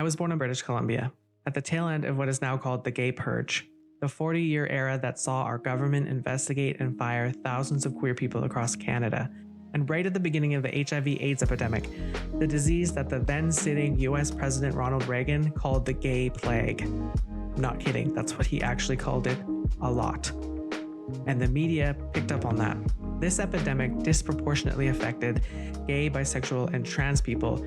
was born in British Columbia, at the tail end of what is now called the Gay Purge, the 40-year era that saw our government investigate and fire thousands of queer people across Canada, and right at the beginning of the HIV/AIDS epidemic, the disease that the then-sitting US President Ronald Reagan called the Gay Plague. I'm not kidding, that's what he actually called it, a lot. And the media picked up on that. This epidemic disproportionately affected gay, bisexual, and trans people,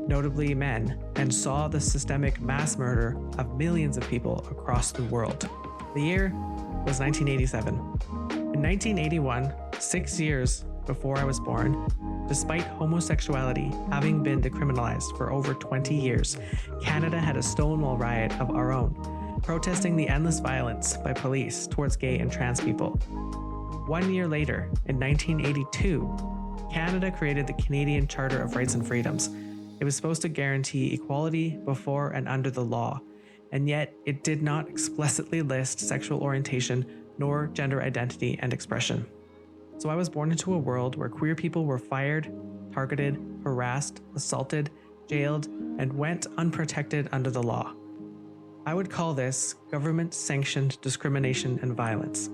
notably men, and saw the systemic mass murder of millions of people across the world. The year was 1987. In 1981, 6 years before I was born, despite homosexuality having been decriminalized for over 20 years, Canada had a Stonewall riot of our own, protesting the endless violence by police towards gay and trans people. 1 year later, in 1982, Canada created the Canadian Charter of Rights and Freedoms. It was supposed to guarantee equality before and under the law, and yet it did not explicitly list sexual orientation nor gender identity and expression. So I was born into a world where queer people were fired, targeted, harassed, assaulted, jailed, and went unprotected under the law. I would call this government-sanctioned discrimination and violence.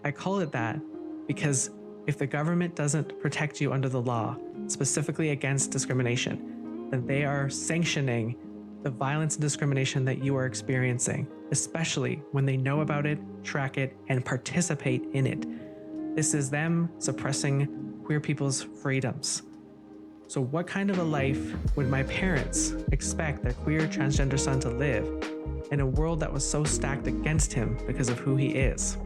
I call it that because if the government doesn't protect you under the law, specifically against discrimination, then they are sanctioning the violence and discrimination that you are experiencing, especially when they know about it, track it, and participate in it. This is them suppressing queer people's freedoms. So what kind of a life would my parents expect their queer transgender son to live in a world that was so stacked against him because of who he is?